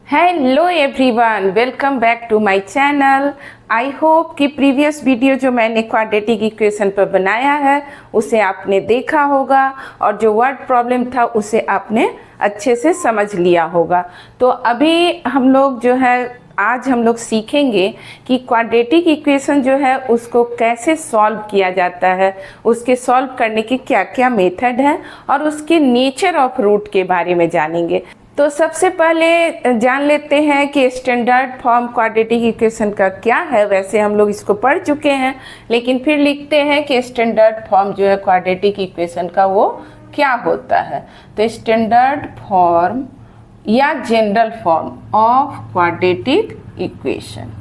Hello everyone, welcome back to my channel. I hope कि previous video जो मैंने quadratic equation पर बनाया है उसे आपने देखा होगा और जो वर्ड प्रॉब्लम था उसे आपने अच्छे से समझ लिया होगा। तो अभी हम लोग जो है आज हम लोग सीखेंगे कि क्वाड्रेटिक इक्वेशन जो है उसको कैसे सॉल्व किया जाता है, उसके सॉल्व करने के क्या क्या मेथड हैं और उसके नेचर ऑफ रूट के बारे में जानेंगे। तो सबसे पहले जान लेते हैं कि स्टैंडर्ड फॉर्म क्वाड्रेटिक इक्वेशन का क्या है। वैसे हम लोग इसको पढ़ चुके हैं, लेकिन फिर लिखते हैं कि स्टैंडर्ड फॉर्म जो है क्वाड्रेटिक इक्वेशन का वो क्या होता है। तो स्टैंडर्ड फॉर्म या general form of quadratic equation,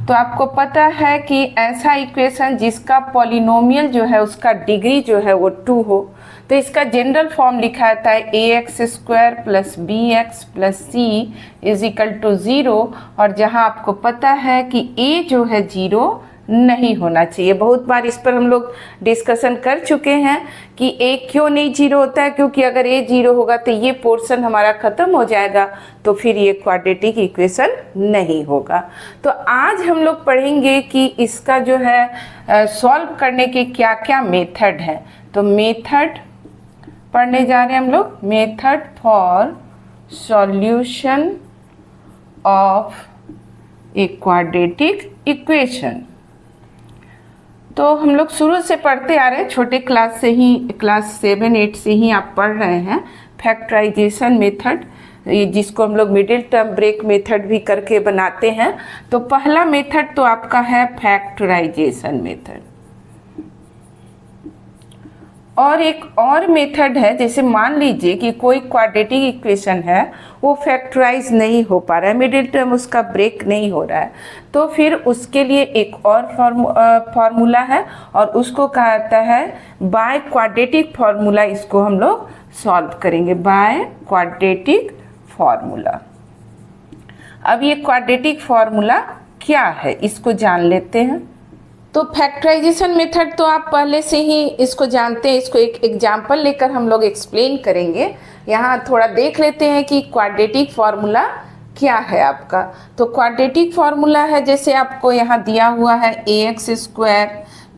तो आपको पता है कि ऐसा इक्वेशन जिसका पॉलिनोमियल जो है उसका डिग्री जो है वो 2 हो, तो इसका जनरल फॉर्म लिखा जाता है ax² + bx + c = 0। और जहां आपको पता है कि a जो है 0 नहीं होना चाहिए। बहुत बार इस पर हम लोग डिस्कशन कर चुके हैं कि a क्यों नहीं 0 होता है, क्योंकि अगर a 0 होगा तो ये पोर्शन हमारा ख़त्म हो जाएगा, तो फिर ये क्वाड्रेटिक इक्वेशन नहीं होगा। तो आज हम लोग पढ़ेंगे कि इसका जो है सॉल्व करने के क्या क्या मेथड है। तो मेथड पढ़ने जा रहे हैं हम लोग, method for solution of a quadratic equation. तो हम लोग शुरू से पढ़ते आ रहे हैं, छोटे क्लास से ही, क्लास 7-8 से ही आप पढ़ रहे हैं फैक्टराइजेशन मेथड, जिसको हम लोग मिडिल टर्म ब्रेक मेथड भी करके बनाते हैं। तो पहला मेथड तो आपका है फैक्टराइजेशन मेथड। और एक और मेथड है, जैसे मान लीजिए कि कोई क्वाड्रेटिक इक्वेशन है वो फैक्टराइज नहीं हो पा रहा है, मिडिल टर्म उसका ब्रेक नहीं हो रहा है, तो फिर उसके लिए एक और फार्मूला है और उसको कहा जाता है बाय क्वाड्रेटिक फार्मूला। इसको हम लोग सॉल्व करेंगे बाय क्वाड्रेटिक फार्मूला। अब ये क्वाड्रेटिक फार्मूला क्या है इसको जान लेते हैं। तो फैक्टराइजेशन मेथड तो आप पहले से ही इसको जानते हैं, इसको एक एग्जाम्पल लेकर हम लोग एक्सप्लेन करेंगे। यहाँ थोड़ा देख लेते हैं कि क्वाड्रेटिक फार्मूला क्या है आपका। तो क्वाड्रेटिक फार्मूला है, जैसे आपको यहाँ दिया हुआ है ax²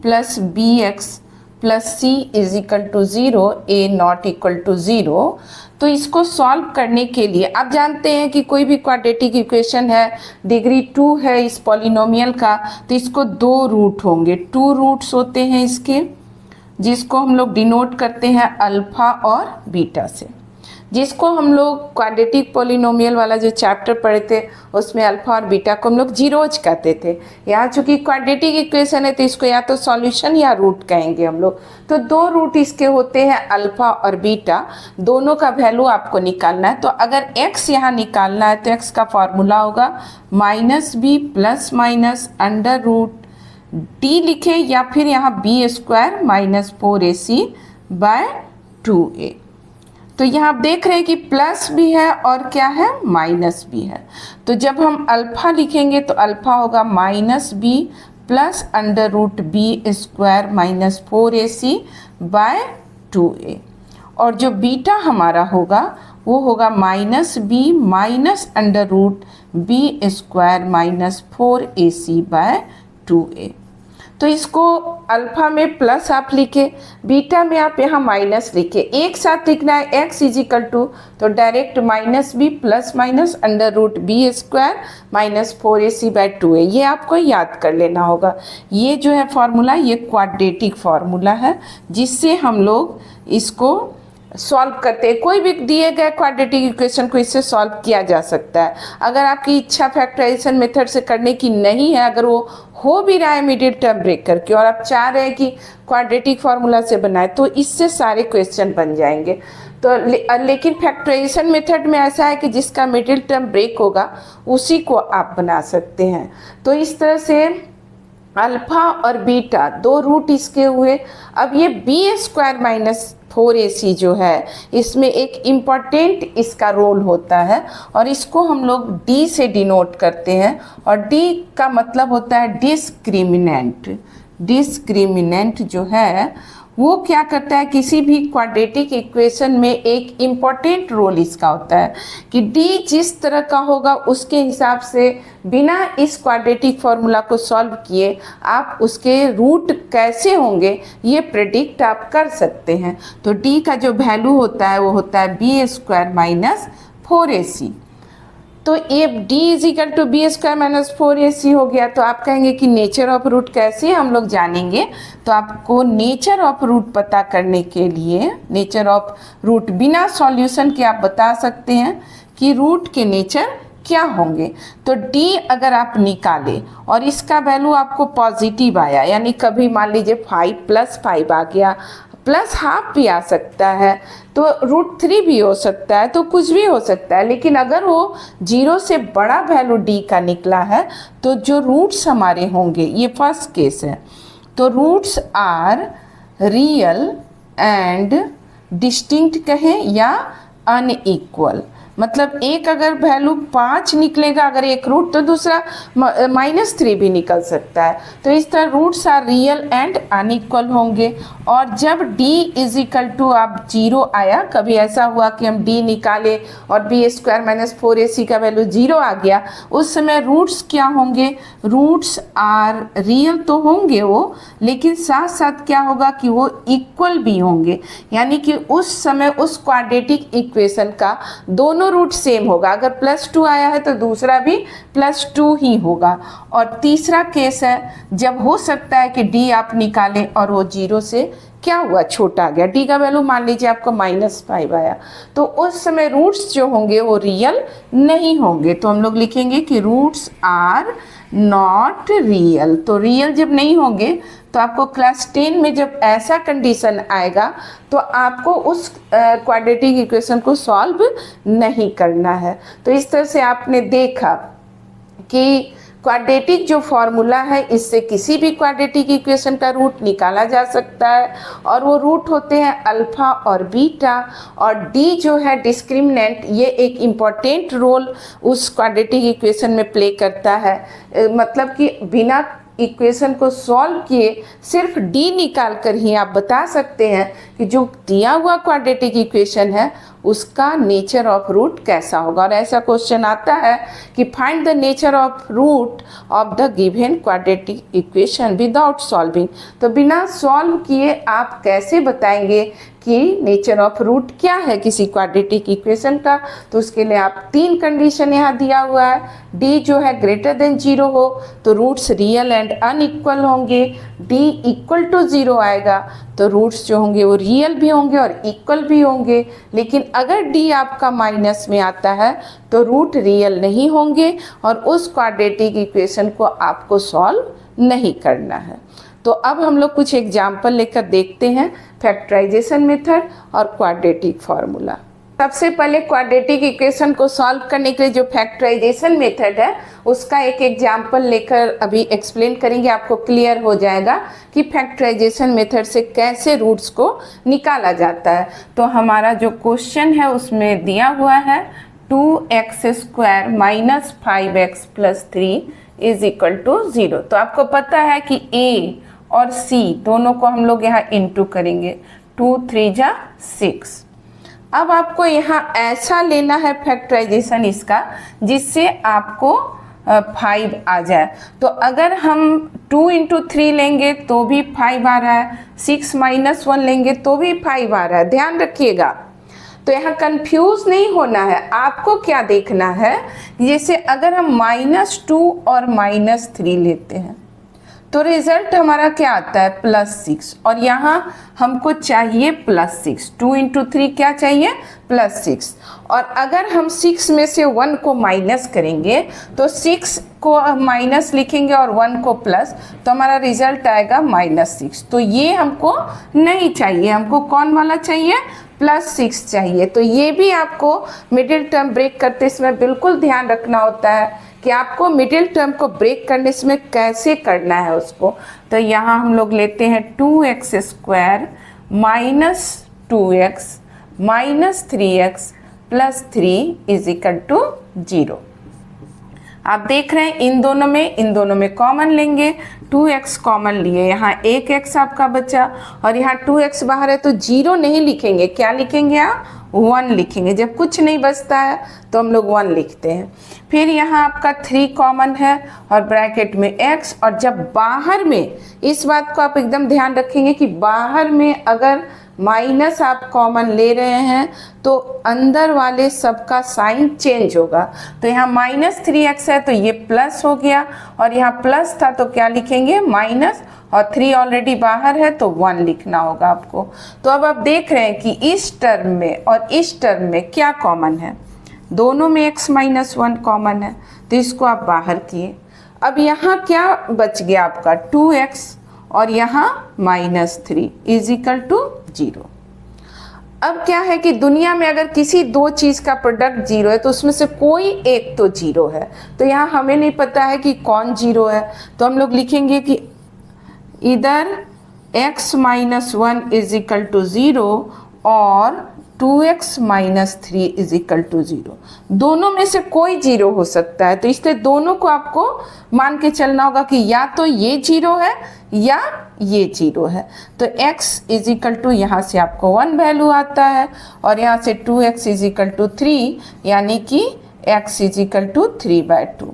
+ bx + c = 0, a ≠ 0। तो इसको सॉल्व करने के लिए आप जानते हैं कि कोई भी क्वाड्रेटिक इक्वेशन है, डिग्री 2 है इस पॉलिनोमियल का, तो इसको 2 रूट होंगे, 2 रूट्स होते हैं इसके, जिसको हम लोग डिनोट करते हैं अल्फ़ा और बीटा से, जिसको हम लोग क्वाड्रेटिक पॉलिनोमियल वाला जो चैप्टर पढ़े थे उसमें अल्फ़ा और बीटा को हम लोग जीरोज कहते थे। यहाँ चूँकि क्वाड्रेटिक इक्वेशन है तो इसको या तो सॉल्यूशन या रूट कहेंगे हम लोग। तो 2 रूट इसके होते हैं अल्फ़ा और बीटा, दोनों का वैल्यू आपको निकालना है। तो अगर x यहाँ निकालना है तो x का फार्मूला होगा -b ± √d लिखे, या फिर यहाँ b² - 4ac/2a। तो यहाँ आप देख रहे हैं कि प्लस भी है और क्या है, माइनस भी है। तो जब हम अल्फ़ा लिखेंगे तो अल्फ़ा होगा -b + √b² - 4ac/2a। और जो बीटा हमारा होगा वो होगा -b - √b² - 4ac/2a। तो इसको अल्फ़ा में प्लस आप लिखे, बीटा में आप यहाँ माइनस लिखे, एक साथ लिखना है x = तो डायरेक्ट -b ± √b² - 4ac/2a, ये आपको याद कर लेना होगा। ये जो है फार्मूला, ये क्वाड्रेटिक फार्मूला है जिससे हम लोग इसको सॉल्व करते हैं। कोई भी दिए गए क्वाड्रेटिक इक्वेशन को इससे सॉल्व किया जा सकता है। अगर आपकी इच्छा फैक्टराइजेशन मेथड से करने की नहीं है, अगर वो हो भी रहा है मिडिल टर्म ब्रेक करके और आप चाह रहे हैं कि क्वाड्रेटिक फार्मूला से बनाए, तो इससे सारे क्वेश्चन बन जाएंगे। तो लेकिन फैक्टराइजेशन मेथड में ऐसा है कि जिसका मिडिल टर्म ब्रेक होगा उसी को आप बना सकते हैं। तो इस तरह से अल्फ़ा और बीटा 2 रूट इसके हुए। अब ये b² - 4ac जो है, इसमें एक इम्पॉर्टेंट इसका रोल होता है और इसको हम लोग d से डिनोट करते हैं, और d का मतलब होता है डिस्क्रिमिनेंट। डिस्क्रिमिनेंट जो है वो क्या करता है, किसी भी क्वाड्रेटिक इक्वेशन में एक इम्पॉर्टेंट रोल इसका होता है कि डी जिस तरह का होगा उसके हिसाब से बिना इस क्वाड्रेटिक फॉर्मूला को सॉल्व किए आप उसके रूट कैसे होंगे ये प्रेडिक्ट आप कर सकते हैं। तो डी का जो वैल्यू होता है वो होता है बी स्क्वायर माइनस 4ac। तो ये d is equal to b square minus 4ac हो गया। तो आप कहेंगे कि नेचर ऑफ रूट कैसे हम लोग जानेंगे, तो आपको नेचर ऑफ रूट पता करने के लिए नेचर ऑफ रूट बिना सॉल्यूशन के आप बता सकते हैं कि रूट के नेचर क्या होंगे। तो d अगर आप निकालें और इसका वैल्यू आपको पॉजिटिव आया, यानी कभी मान लीजिए 5 + 5 आ गया, +½ भी आ सकता है, तो √3 भी हो सकता है, तो कुछ भी हो सकता है। लेकिन अगर वो 0 से बड़ा वैल्यू d का निकला है तो जो रूट्स हमारे होंगे, ये फर्स्ट केस है, तो roots are real and distinct कहें या अनइक्वल। मतलब एक अगर वैल्यू 5 निकलेगा अगर एक रूट, तो दूसरा -3 भी निकल सकता है। तो इस तरह roots are real and unequal होंगे। और जब d इजिकल टू आप 0 आया, कभी ऐसा हुआ कि हम d निकाले और बी स्क्वायर माइनस 4ac का वैल्यू 0 आ गया, उस समय रूट्स क्या होंगे, रूट्स आर रियल तो होंगे वो, लेकिन साथ साथ क्या होगा कि वो इक्वल भी होंगे, यानी कि उस समय उस क्वाड्रेटिक इक्वेशन का दोनों रूट सेम होगा। अगर +2 आया है तो दूसरा भी +2 ही होगा। और तीसरा केस है जब हो सकता है कि d आप निकालें और वो 0 से क्या हुआ, छोटा आ गया, d का वैल्यू मान लीजिए आपको -5 आया, तो उस समय रूट्स जो होंगे वो रियल नहीं होंगे। तो हम लोग लिखेंगे कि रूट्स आर नॉट रियल। तो रियल जब नहीं होंगे तो आपको क्लास 10 में जब ऐसा कंडीशन आएगा तो आपको उस क्वाड्रेटिक इक्वेशन को सॉल्व नहीं करना है। तो इस तरह से आपने देखा कि क्वाड्रेटिक जो फॉर्मूला है इससे किसी भी क्वाड्रेटिक इक्वेशन का रूट निकाला जा सकता है, और वो रूट होते हैं अल्फा और बीटा। और डी जो है डिस्क्रिमिनेंट, ये एक इम्पॉर्टेंट रोल उस क्वाड्रेटिक इक्वेशन में प्ले करता है। मतलब कि बिना इक्वेशन को सॉल्व किए सिर्फ डी निकाल कर ही आप बता सकते हैं कि जो दिया हुआ क्वाड्रेटिक इक्वेशन है उसका नेचर ऑफ रूट कैसा होगा। और ऐसा क्वेश्चन आता है कि find the nature of root of the given quadratic equation without solving. तो बिना सॉल्व किए आप कैसे बताएंगे कि नेचर ऑफ रूट क्या है किसी क्वाड्रेटिक इक्वेशन का। तो उसके लिए आप 3 कंडीशन यहाँ दिया हुआ है। डी जो है ग्रेटर देन 0 हो तो रूट्स रियल एंड अनइक्वल होंगे, डी इक्वल टू 0 आएगा तो रूट्स जो होंगे वो रियल भी होंगे और इक्वल भी होंगे। लेकिन अगर डी आपका माइनस में आता है तो रूट रियल नहीं होंगे और उस क्वाड्रेटिक इक्वेशन को आपको सॉल्व नहीं करना है। तो अब हम लोग कुछ एग्जाम्पल लेकर देखते हैं फैक्टराइजेशन मेथड और क्वाड्रेटिक फार्मूला। सबसे पहले क्वाड्रेटिक इक्वेशन को सॉल्व करने के लिए जो फैक्टराइजेशन मेथड है उसका एक एग्जाम्पल लेकर अभी एक्सप्लेन करेंगे, आपको क्लियर हो जाएगा कि फैक्टराइजेशन मेथड से कैसे रूट्स को निकाला जाता है। तो हमारा जो क्वेश्चन है उसमें दिया हुआ है 2x² - 5x + 3 = 0। तो आपको पता है कि a और c दोनों को हम लोग यहाँ इंटू करेंगे, 2 3 जा 6। अब आपको यहाँ ऐसा लेना है फैक्टराइजेशन इसका जिससे आपको 5 आ जाए। तो अगर हम 2 × 3 लेंगे तो भी 5 आ रहा है, 6 - 1 लेंगे तो भी 5 आ रहा है, ध्यान रखिएगा। तो यहाँ कंफ्यूज नहीं होना है। आपको क्या देखना है, जैसे अगर हम -2 और -3 लेते हैं तो रिजल्ट हमारा क्या आता है +6, और यहाँ हमको चाहिए +6। 2 × 3 क्या चाहिए +6। और अगर हम 6 में से 1 को माइनस करेंगे तो 6 को माइनस लिखेंगे और 1 को प्लस, तो हमारा रिजल्ट आएगा -6। तो ये हमको नहीं चाहिए, हमको कौन वाला चाहिए, +6 चाहिए। तो ये भी आपको मिडिल टर्म ब्रेक करते समय बिल्कुल ध्यान रखना होता है कि आपको मिडिल टर्म को ब्रेक करने में कैसे करना है उसको। तो यहाँ हम लोग लेते हैं 2x² - 2x - 3x + 3 = 0। आप देख रहे हैं इन दोनों में कॉमन लेंगे, 2x कॉमन लिए, यहाँ एक x आपका बचा और यहाँ 2x बाहर है तो 0 नहीं लिखेंगे, क्या लिखेंगे आप 1 लिखेंगे। जब कुछ नहीं बचता है तो हम लोग 1 लिखते हैं। फिर यहाँ आपका 3 कॉमन है और ब्रैकेट में x, और जब बाहर में, इस बात को आप एकदम ध्यान रखेंगे कि बाहर में अगर माइनस आप कॉमन ले रहे हैं तो अंदर वाले सबका साइन चेंज होगा। तो यहाँ -3x है तो ये प्लस हो गया, और यहाँ प्लस था तो क्या लिखेंगे माइनस, और 3 ऑलरेडी बाहर है तो 1 लिखना होगा आपको। तो अब आप देख रहे हैं कि इस टर्म में और इस टर्म में क्या कॉमन है, दोनों में x - 1 कॉमन है, तो इसको आप बाहर किए। अब यहाँ क्या बच गया आपका 2x और यहाँ -3 = 0। अब क्या है कि दुनिया में अगर किसी दो चीज़ का प्रोडक्ट 0 है तो उसमें से कोई एक तो 0 है। तो यहाँ हमें नहीं पता है कि कौन 0 है, तो हम लोग लिखेंगे कि इधर x - 1 = 0 और 2x - 3 = 0। दोनों में से कोई 0 हो सकता है, तो इसलिए दोनों को आपको मान के चलना होगा कि या तो ये 0 है या ये 0 है। तो x = यहाँ से आपको 1 वैल्यू आता है और यहाँ से 2x = 3, यानी कि x = 3/2।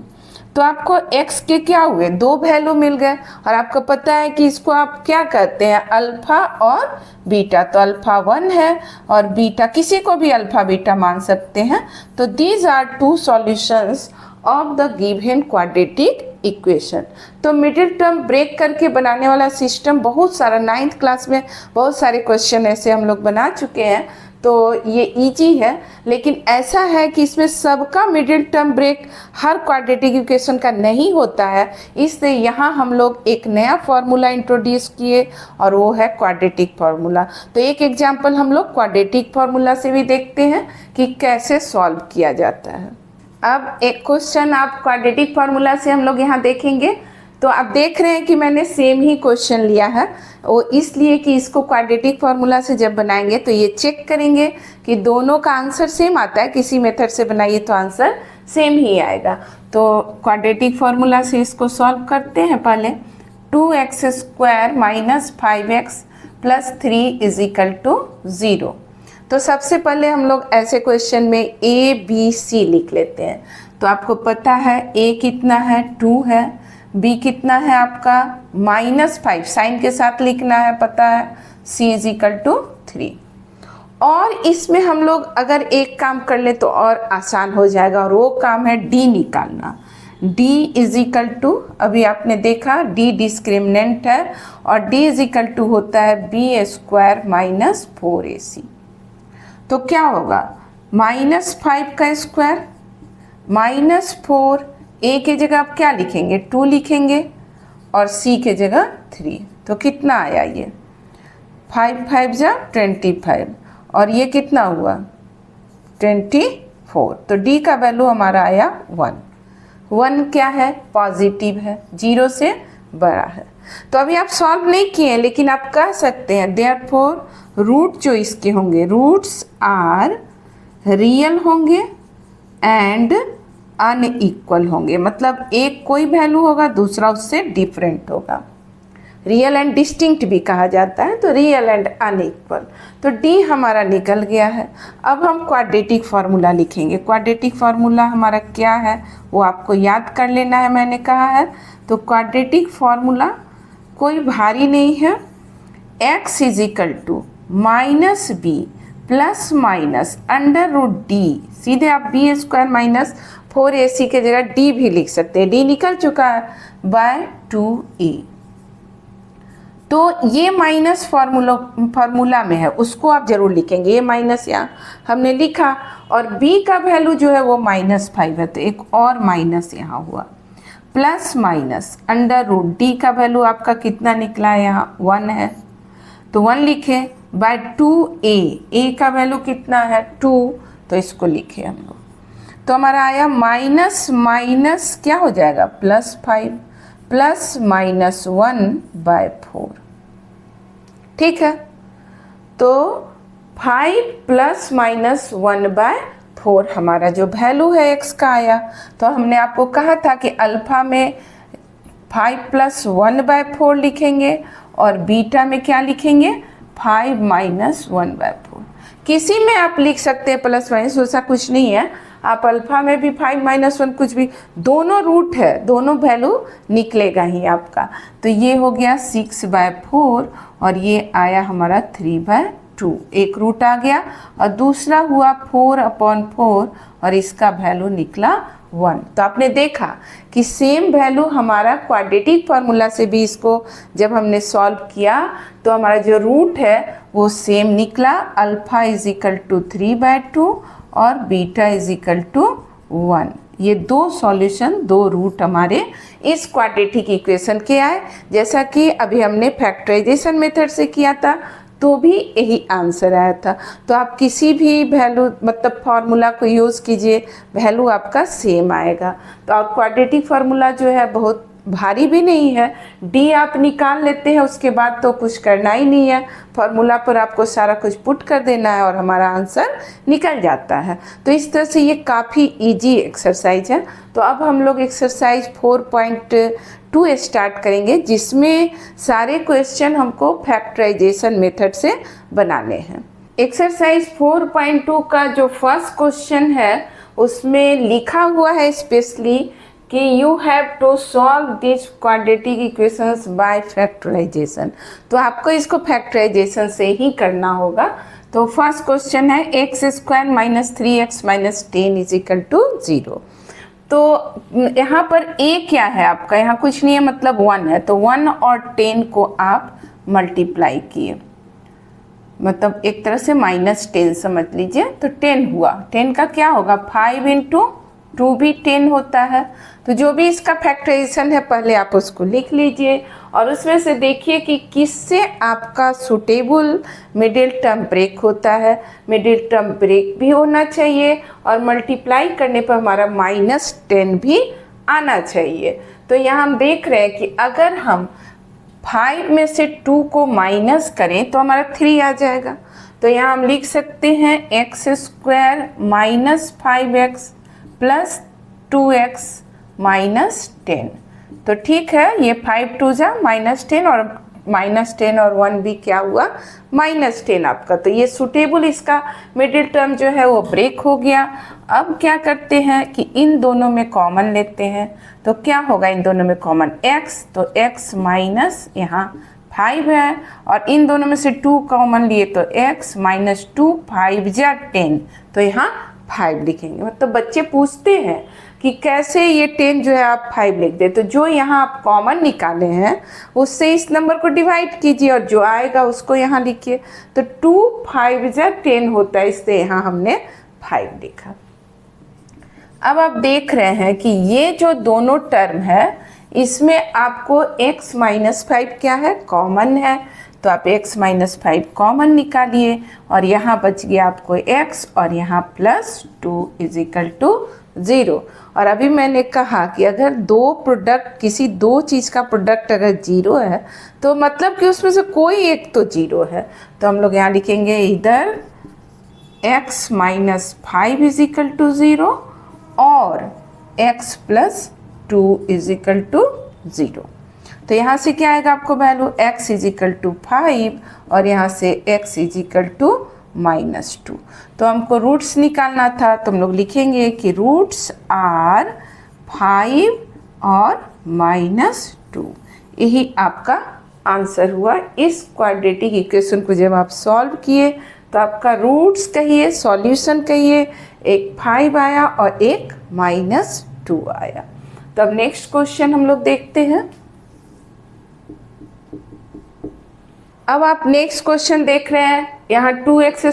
तो आपको x के क्या हुए, 2 वैल्यू मिल गए, और आपको पता है कि इसको आप क्या कहते हैं अल्फा और बीटा। तो अल्फा 1 है और बीटा, किसी को भी अल्फा बीटा मान सकते हैं। तो these are 2 solutions of the given quadratic equation. तो मिडिल टर्म ब्रेक करके बनाने वाला सिस्टम बहुत सारा 9th क्लास में बहुत सारे क्वेश्चन ऐसे हम लोग बना चुके हैं, तो ये इजी है। लेकिन ऐसा है कि इसमें सबका मिडिल टर्म ब्रेक हर क्वाड्रेटिक इक्वेशन का नहीं होता है, इसलिए यहाँ हम लोग एक नया फार्मूला इंट्रोड्यूस किए और वो है क्वाड्रेटिक फार्मूला। तो एक एग्जांपल हम लोग क्वाड्रेटिक फार्मूला से भी देखते हैं कि कैसे सॉल्व किया जाता है। अब एक क्वेश्चन आप क्वाड्रेटिक फार्मूला से हम लोग यहाँ देखेंगे। तो आप देख रहे हैं कि मैंने सेम ही क्वेश्चन लिया है, वो इसलिए कि इसको क्वाड्रेटिक फार्मूला से जब बनाएंगे तो ये चेक करेंगे कि दोनों का आंसर सेम आता है। किसी मेथड से बनाइए तो आंसर सेम ही आएगा। तो क्वाड्रेटिक फार्मूला से इसको सॉल्व करते हैं। पहले 2x² - 5x + 3 = 0। तो सबसे पहले हम लोग ऐसे क्वेश्चन में a b c लिख लेते हैं। तो आपको पता है a कितना है 2 है, b कितना है आपका -5, साइन के साथ लिखना है पता है, c = 3। और इसमें हम लोग अगर एक काम कर ले तो और आसान हो जाएगा, और वो काम है d निकालना। d = अभी आपने देखा d डिस्क्रिमिनेंट है और d = होता है b² - 4ac। तो क्या होगा -5 का स्क्वायर -4, a के जगह आप क्या लिखेंगे 2 लिखेंगे और c के जगह 3। तो कितना आया ये 5 5 जा 25, और ये कितना हुआ 24। तो d का वैल्यू हमारा आया 1। 1 क्या है पॉजिटिव है, 0 से बड़ा है। तो अभी आप सॉल्व नहीं किए हैं, लेकिन आप कह सकते हैं देयरफॉर रूट जो इसके होंगे रूट्स आर रियल होंगे एंड अनइक्वल होंगे। मतलब एक कोई वैल्यू होगा दूसरा उससे डिफरेंट होगा। रियल एंड डिस्टिंक्ट भी कहा जाता है, तो रियल एंड अनइक्वल। तो डी हमारा निकल गया है। अब हम क्वाड्रेटिक फार्मूला लिखेंगे। क्वाड्रेटिक फार्मूला हमारा क्या है वो आपको याद कर लेना है, मैंने कहा है। तो क्वाड्रेटिक फार्मूला कोई भारी नहीं है, x = -b ± √d। सीधे आप b² - 4ac के जगह d भी लिख सकते हैं, d निकल चुका है, /2a। तो ये माइनस फार्मूला में है, उसको आप जरूर लिखेंगे। ये माइनस यहाँ हमने लिखा, और b का वैल्यू जो है वो -5 है, तो एक और माइनस यहाँ हुआ, ± √d का वैल्यू आपका कितना निकला है यहाँ 1 है, तो 1 लिखे /2a। a का वैल्यू कितना है 2, तो इसको लिखे हम लोग। तो हमारा आया माइनस क्या हो जाएगा +5 ± 1/4। ठीक है, तो 5 ± 1/4 4 हमारा जो वैल्यू है x का आया। तो हमने आपको कहा था कि अल्फ़ा में 5 + 1/4 लिखेंगे और बीटा में क्या लिखेंगे 5 - 1/4। किसी में आप लिख सकते हैं प्लस माइनस, ऐसा कुछ नहीं है। आप अल्फ़ा में भी 5 - 1 कुछ भी, दोनों रूट है, दोनों वैल्यू निकलेगा ही आपका। तो ये हो गया 6/4 और ये आया हमारा 3/2, एक रूट आ गया। और दूसरा हुआ 4/4 और इसका वैल्यू निकला 1। तो आपने देखा कि सेम वैल्यू हमारा क्वाड्रेटिक फार्मूला से भी इसको जब हमने सॉल्व किया तो हमारा जो रूट है वो सेम निकला। अल्फ़ा = 3/2 और बीटा = 1। ये दो सॉल्यूशन, दो रूट हमारे इस क्वाड्रेटिक इक्वेशन के आए। जैसा कि अभी हमने फैक्टराइजेशन मेथड से किया था तो भी यही आंसर आया था। तो आप किसी भी वैल्यू मतलब फार्मूला को यूज़ कीजिए, वैल्यू आपका सेम आएगा। तो और क्वाड्रेटिक फार्मूला जो है बहुत भारी भी नहीं है, डी आप निकाल लेते हैं, उसके बाद तो कुछ करना ही नहीं है, फार्मूला पर आपको सारा कुछ पुट कर देना है और हमारा आंसर निकल जाता है। तो इस तरह से ये काफ़ी इजी एक्सरसाइज है। तो अब हम लोग एक्सरसाइज 4.2 स्टार्ट करेंगे, जिसमें सारे क्वेश्चन हमको फैक्टराइजेशन मेथड से बनाने हैं। एक्सरसाइज 4.2 का जो फर्स्ट क्वेश्चन है उसमें लिखा हुआ है स्पेशली कि you have to solve this quadratic equations by factorisation. तो आपको इसको फैक्टराइजेशन से ही करना होगा। तो फर्स्ट क्वेश्चन है x² - 3x - 10 = 0। तो यहाँ पर a क्या है आपका, यहाँ कुछ नहीं है मतलब 1 है। तो 1 और 10 को आप मल्टीप्लाई किए, मतलब एक तरह से -10 समझ लीजिए। तो 10 हुआ, 10 का क्या होगा 5 × 2 भी 10 होता है। तो जो भी इसका फैक्टराइजेशन है पहले आप उसको लिख लीजिए और उसमें से देखिए कि किससे आपका सुटेबल मिडिल टर्म ब्रेक होता है। मिडिल टर्म ब्रेक भी होना चाहिए और मल्टीप्लाई करने पर हमारा -10 भी आना चाहिए। तो यहाँ हम देख रहे हैं कि अगर हम 5 में से 2 को माइनस करें तो हमारा 3 आ जाएगा। तो यहाँ हम लिख सकते हैं x² - 5x + 2x - 10। तो ठीक है, ये 5 × 2 -10 और -10 और 1 भी क्या हुआ -10 आपका। तो ये सुटेबल इसका मिडिल टर्म जो है वो ब्रेक हो गया। अब क्या करते हैं कि इन दोनों में कॉमन लेते हैं। तो क्या होगा इन दोनों में कॉमन x, तो x माइनस यहाँ 5 है और इन दोनों में से 2 कॉमन लिए तो x - 2 5 × 10, तो यहाँ 5 लिखेंगे। मतलब बच्चे पूछते हैं कि कैसे ये 10 जो है आप 5 लिख दे। तो जो यहाँ आप कॉमन निकाले हैं उससे इस नंबर को डिवाइड कीजिए और जो आएगा उसको यहाँ लिखिए। तो 2 5 × 10 होता है, इससे यहाँ हमने 5 लिखा। अब आप देख रहे हैं कि ये जो दोनों टर्म है इसमें आपको x - 5 क्या है कॉमन है। तो आप x - 5 कॉमन निकालिए और यहाँ बच गया आपको x और यहाँ +2 = 0। और अभी मैंने कहा कि अगर दो प्रोडक्ट, किसी दो चीज़ का प्रोडक्ट अगर 0 है तो मतलब कि उसमें से कोई एक तो 0 है। तो हम लोग यहाँ लिखेंगे इधर x - 5 = 0 और x + 2 = 0। तो यहाँ से क्या आएगा आपको वैल्यू x = 5 और यहाँ से x = -2। तो हमको रूट्स निकालना था, तो हम लोग लिखेंगे कि रूट्स आर 5 और -2। यही आपका आंसर हुआ। इस क्वाड्रेटिक इक्वेशन को जब आप सॉल्व किए तो आपका रूट्स कहिए, सॉल्यूशन कहिए, एक 5 आया और एक -2 आया। तो अब नेक्स्ट क्वेश्चन हम लोग देखते हैं। अब आप नेक्स्ट क्वेश्चन देख रहे हैं, यहाँ 2x²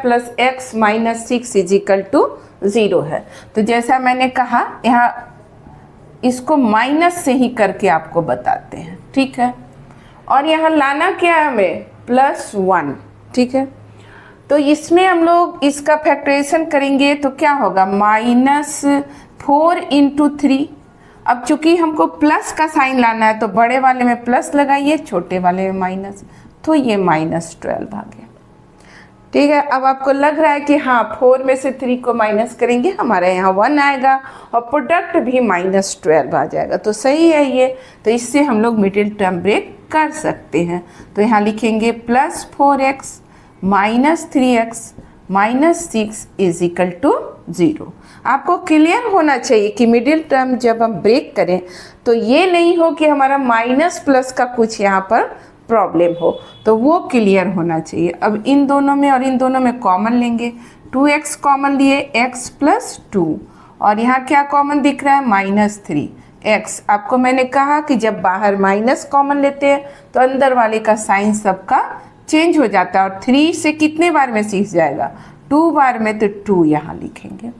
+ x - 6 = 0 है। तो जैसा मैंने कहा यहाँ इसको माइनस से ही करके आपको बताते हैं, ठीक है। और यहाँ लाना क्या है हमें +1, ठीक है। तो इसमें हम लोग इसका फैक्टराइजेशन करेंगे तो क्या होगा -4 × 3। अब चूंकि हमको प्लस का साइन लाना है तो बड़े वाले में प्लस लगाइए, छोटे वाले में माइनस, तो ये -12 आ गया, ठीक है। अब आपको लग रहा है कि हाँ 4 में से 3 को माइनस करेंगे हमारे यहाँ 1 आएगा और प्रोडक्ट भी -12 आ जाएगा, तो सही है ये। तो इससे हम लोग मिडिल टर्म ब्रेक कर सकते हैं। तो यहाँ लिखेंगे +4x -3x -6 is equal to 0। आपको क्लियर होना चाहिए कि मिडिल टर्म जब हम ब्रेक करें तो ये नहीं हो कि हमारा माइनस प्लस का कुछ यहाँ पर प्रॉब्लम हो, तो वो क्लियर होना चाहिए। अब इन दोनों में और इन दोनों में कॉमन लेंगे, 2x कॉमन लिए x + 2 और यहाँ क्या कॉमन दिख रहा है -3x। आपको मैंने कहा कि जब बाहर माइनस कॉमन लेते हैं तो अंदर वाले का साइन सबका चेंज हो जाता है और 3 से कितने बार में सीख जाएगा 2 बार में, तो 2 यहाँ लिखेंगे,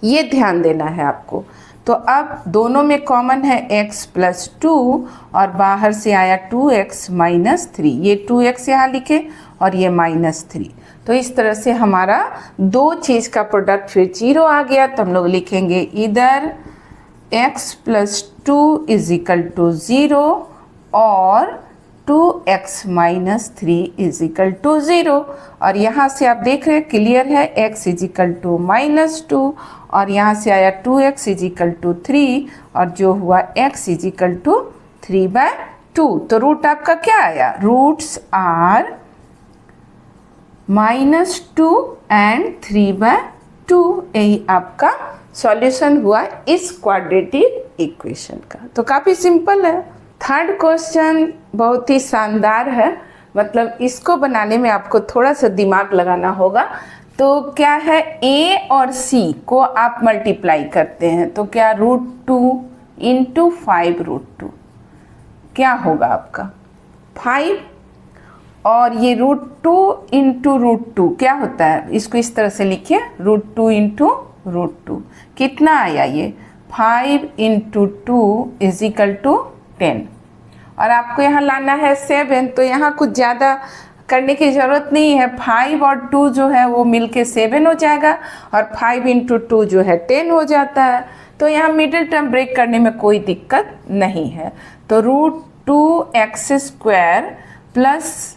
ये ध्यान देना है आपको। तो अब दोनों में कॉमन है x + 2 और बाहर से आया 2x - 3, ये 2x यहाँ लिखे और ये -3। तो इस तरह से हमारा दो चीज़ का प्रोडक्ट फिर 0 आ गया। तो हम लोग लिखेंगे इधर x + 2 इज इक्वल टू 0 और 2x - 3 इज इक्वल टू 0। और यहाँ से आप देख रहे हैं क्लियर है, x इज इक्वल टू -2 और यहाँ से आया 2x इज इक्वल टू 3 और जो हुआ x इज इक्वल टू 3/2। तो रूट आपका क्या आया, रूट्स आर -2 एंड 3/2। यही आपका सॉल्यूशन हुआ इस क्वाड्रेटिक इक्वेशन का। तो काफ़ी सिंपल है। थर्ड क्वेश्चन बहुत ही शानदार है, मतलब इसको बनाने में आपको थोड़ा सा दिमाग लगाना होगा। तो क्या है, a और c को आप मल्टीप्लाई करते हैं तो क्या √2 × 5√2 क्या होगा आपका 5, और ये √2 × √2 क्या होता है, इसको इस तरह से लिखिए √2 × √2 कितना आया ये 5 × 2 इज इक्वल टू 10। और आपको यहाँ लाना है 7, तो यहाँ कुछ ज़्यादा करने की ज़रूरत नहीं है, 5 और 2 जो है वो मिलके 7 हो जाएगा और 5 × 2 जो है 10 हो जाता है। तो यहाँ मिडिल टर्म ब्रेक करने में कोई दिक्कत नहीं है। तो √2x² +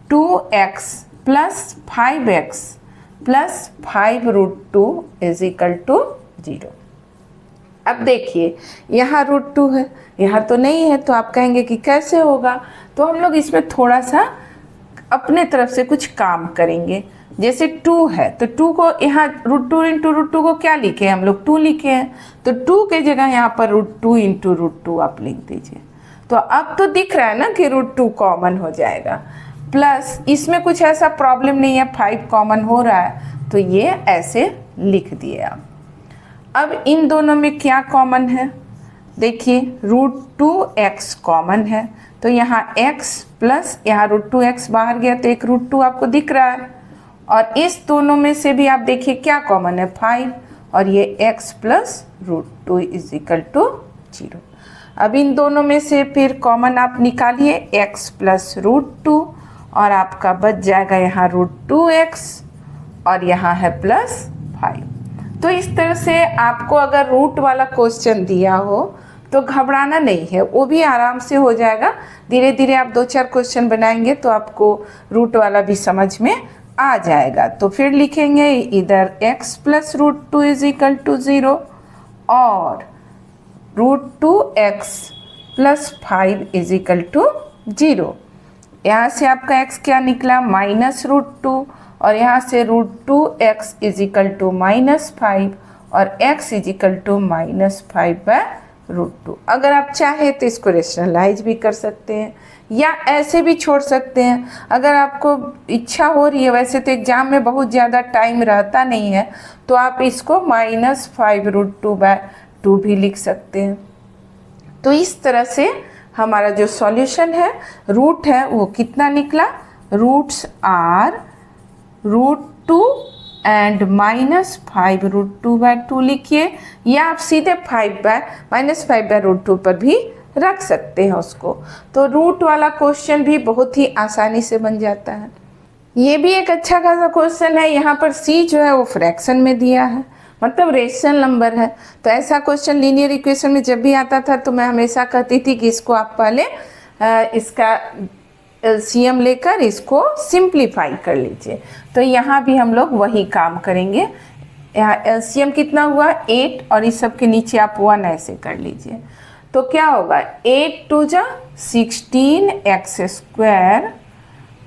2x + 5x + 5√2 is equal to 0। अब देखिए यहाँ √2 है, यहाँ तो नहीं है, तो आप कहेंगे कि कैसे होगा। तो हम लोग इसमें थोड़ा सा अपने तरफ से कुछ काम करेंगे। जैसे 2 है तो 2 को यहाँ √2 × √2 को क्या लिखे हैं हम लोग 2 लिखे हैं, तो 2 के जगह यहाँ पर √2 × √2 आप लिख दीजिए। तो अब तो दिख रहा है ना कि √2 कॉमन हो जाएगा, प्लस इसमें कुछ ऐसा प्रॉब्लम नहीं है 5 कॉमन हो रहा है, तो ये ऐसे लिख दिए आप। अब इन दोनों में क्या कॉमन है, देखिए √2x कॉमन है, तो यहाँ x प्लस यहाँ √2x बाहर गया तो एक √2 आपको दिख रहा है, और इस दोनों में से भी आप देखिए क्या कॉमन है 5 और ये x plus √2 is equal to 0। अब इन दोनों में से फिर कॉमन आप निकालिए x प्लस √2 और आपका बच जाएगा यहाँ √2x और यहाँ है +5। तो इस तरह से आपको अगर रूट वाला क्वेश्चन दिया हो तो घबराना नहीं है, वो भी आराम से हो जाएगा। धीरे धीरे आप 2-4 क्वेश्चन बनाएंगे तो आपको रूट वाला भी समझ में आ जाएगा। तो फिर लिखेंगे इधर x plus √2 is equal to 0 और √2x plus 5 is equal to 0। यहाँ से आपका x क्या निकला -√2 और यहाँ से √2x इज इक्वल टू -5 और x इज इक्वल टू -5/√2। अगर आप चाहें तो इसको रेशनलाइज भी कर सकते हैं या ऐसे भी छोड़ सकते हैं, अगर आपको इच्छा हो रही है। वैसे तो एग्ज़ाम में बहुत ज़्यादा टाइम रहता नहीं है, तो आप इसको -5√2/2 भी लिख सकते हैं। तो इस तरह से हमारा जो सॉल्यूशन है, रूट है, वो कितना निकला, रूट्स आर √2 एंड -5√2/2 लिखिए, या आप सीधे -5/√2 पर भी रख सकते हैं उसको। तो रूट वाला क्वेश्चन भी बहुत ही आसानी से बन जाता है। ये भी एक अच्छा खासा क्वेश्चन है। यहाँ पर c जो है वो फ्रैक्शन में दिया है, मतलब रेशनल नंबर है। तो ऐसा क्वेश्चन लीनियर इक्वेशन में जब भी आता था तो मैं हमेशा कहती थी कि इसको आप पहले इसका एलसीएम लेकर इसको सिंप्लीफाई कर लीजिए। तो यहाँ भी हम लोग वही काम करेंगे। यहाँ एलसीएम कितना हुआ 8 और इस सब के नीचे आप 1 ऐसे कर लीजिए। तो क्या होगा 8 टू जा 16x²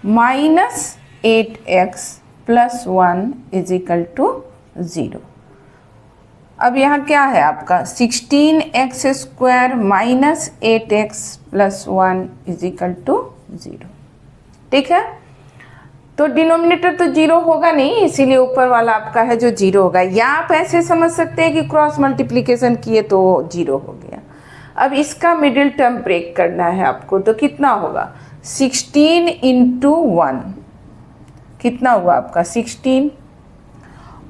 minus 8x plus 1 is equal to 0। अब यहाँ क्या है आपका 16x² minus 8x plus 1 is equal to 0। ठीक है, तो डिनोमिनेटर तो 0 होगा नहीं, इसीलिए ऊपर वाला आपका है जो 0 होगा। या आप ऐसे समझ सकते हैं कि क्रॉस मल्टीप्लिकेशन किए तो 0 हो गया। अब इसका मिडिल टर्म ब्रेक करना है आपको, तो कितना होगा 16 इंटू 1 कितना हुआ आपका 16,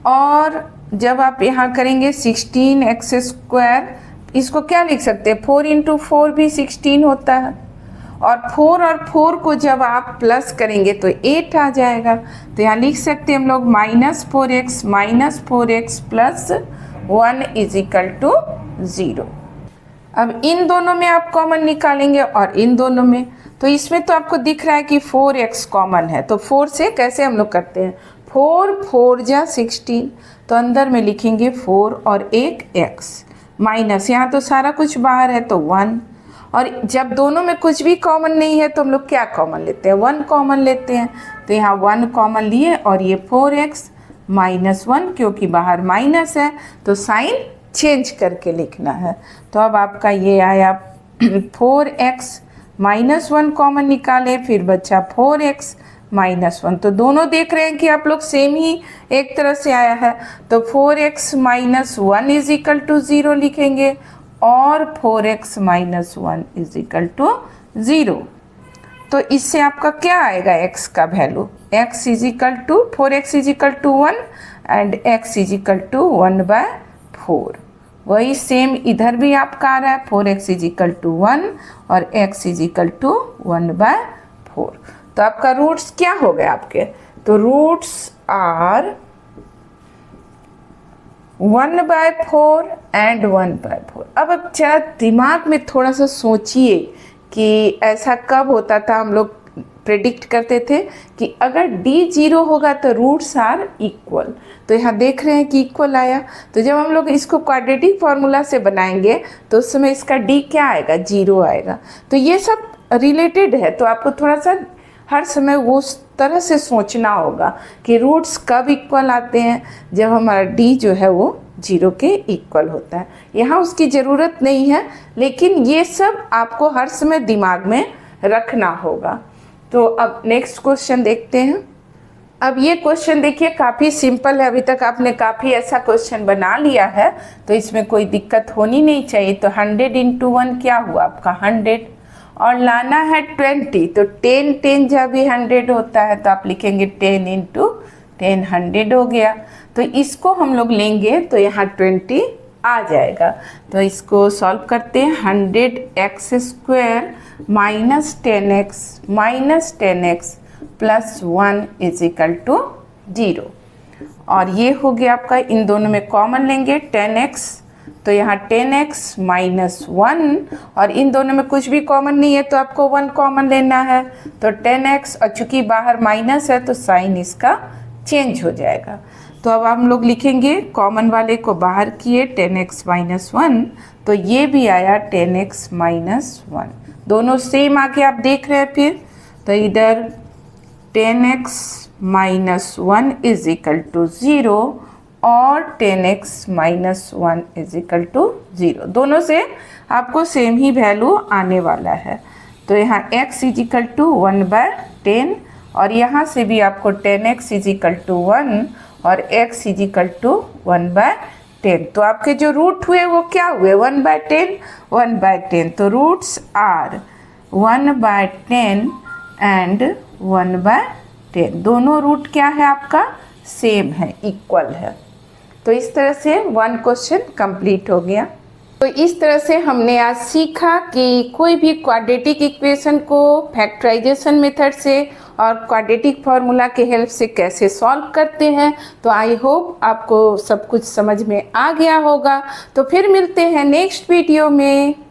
और जब आप यहाँ करेंगे 16x², इसको क्या लिख सकते हैं 4 इंटू 4 भी 16 होता है, और 4 को जब आप प्लस करेंगे तो 8 आ जाएगा। तो यहाँ लिख सकते हैं हम लोग -4x plus 1 is equal to 0। अब इन दोनों में आप कॉमन निकालेंगे और इन दोनों में, तो इसमें तो आपको दिख रहा है कि 4x कॉमन है, तो 4 से कैसे हम लोग करते हैं 4 जा 16, तो अंदर में लिखेंगे 4 और एक x माइनस, यहाँ तो सारा कुछ बाहर है तो 1, और जब दोनों में कुछ भी कॉमन नहीं है तो हम लोग क्या कॉमन लेते हैं 1 कॉमन लेते हैं। तो यहाँ 1 कॉमन लिए और ये 4x माइनस 1, क्योंकि बाहर माइनस है तो साइन चेंज करके लिखना है। तो अब आपका ये आया 4x माइनस 1 कॉमन निकाले, फिर बचा 4x माइनस 1। तो दोनों देख रहे हैं कि आप लोग सेम ही एक तरह से आया है, तो 4x minus 1 is equal to 0 लिखेंगे और 4x minus 1 is equal to 0। तो इससे आपका क्या आएगा x का value, x is equal to 4x is equal to 1 and x is equal to 1/4। वही सेम इधर भी आपका आ रहा है 4x इज इक्वल टू 1 और x इज इक्वल टू 1/4। तो आपका रूट्स क्या हो गए आपके, तो रूट्स आर 1/4 एंड 1/4। अब जरा दिमाग में थोड़ा सा सोचिए कि ऐसा कब होता था, हम लोग प्रेडिक्ट करते थे कि अगर d 0 होगा तो रूट्स आर इक्वल। तो यहाँ देख रहे हैं कि इक्वल आया, तो जब हम लोग इसको क्वाड्रेटिक फार्मूला से बनाएंगे तो उस समय इसका d क्या आएगा 0 आएगा। तो ये सब रिलेटेड है, तो आपको थोड़ा सा हर समय वो उस तरह से सोचना होगा कि रूट्स कब इक्वल आते हैं, जब हमारा d जो है वो 0 के इक्वल होता है। यहाँ उसकी ज़रूरत नहीं है, लेकिन ये सब आपको हर समय दिमाग में रखना होगा। तो अब नेक्स्ट क्वेश्चन देखते हैं। अब ये क्वेश्चन देखिए काफ़ी सिंपल है, अभी तक आपने काफ़ी ऐसा क्वेश्चन बना लिया है तो इसमें कोई दिक्कत होनी नहीं चाहिए। तो 100 इंटू 1 क्या हुआ आपका 100, और लाना है 20, तो 10 जब भी 100 होता है तो आप लिखेंगे 10 इंटू 10 100 हो गया। तो इसको हम लोग लेंगे तो यहाँ 20 आ जाएगा। तो इसको सॉल्व करते हैं 100x² minus 10x plus 1 is equal to 0। और ये हो गया आपका, इन दोनों में कॉमन लेंगे 10x, तो यहाँ 10x माइनस 1, और इन दोनों में कुछ भी कॉमन नहीं है तो आपको 1 कॉमन लेना है। तो 10x, और चूँकि बाहर माइनस है तो साइन इसका चेंज हो जाएगा। तो अब हम लोग लिखेंगे कॉमन वाले को बाहर किए 10x माइनस 1, तो ये भी आया 10x माइनस 1। दोनों सेम आके आप देख रहे हैं फिर, तो इधर 10x minus 1 is equal to 0 और 10x minus 1 is equal to 0। दोनों से आपको सेम ही वैल्यू आने वाला है। तो यहाँ x इज इक्वल टू 1/10, और यहाँ से भी आपको 10x इज इक्वल टू 1 और x इज इक्वल टू 1/10। तो आपके जो रूट हुए वो क्या हुए 1/10 1/10। तो रूट्स आर 1/10 एंड 1/10। दोनों रूट क्या है आपका सेम है, इक्वल है। तो इस तरह से 1 क्वेश्चन कंप्लीट हो गया। तो इस तरह से हमने आज सीखा कि कोई भी क्वाड्रेटिक इक्वेशन को फैक्टराइजेशन मेथड से और क्वाड्रेटिक फार्मूला के हेल्प से कैसे सॉल्व करते हैं। तो आई होप आपको सब कुछ समझ में आ गया होगा। तो फिर मिलते हैं नेक्स्ट वीडियो में।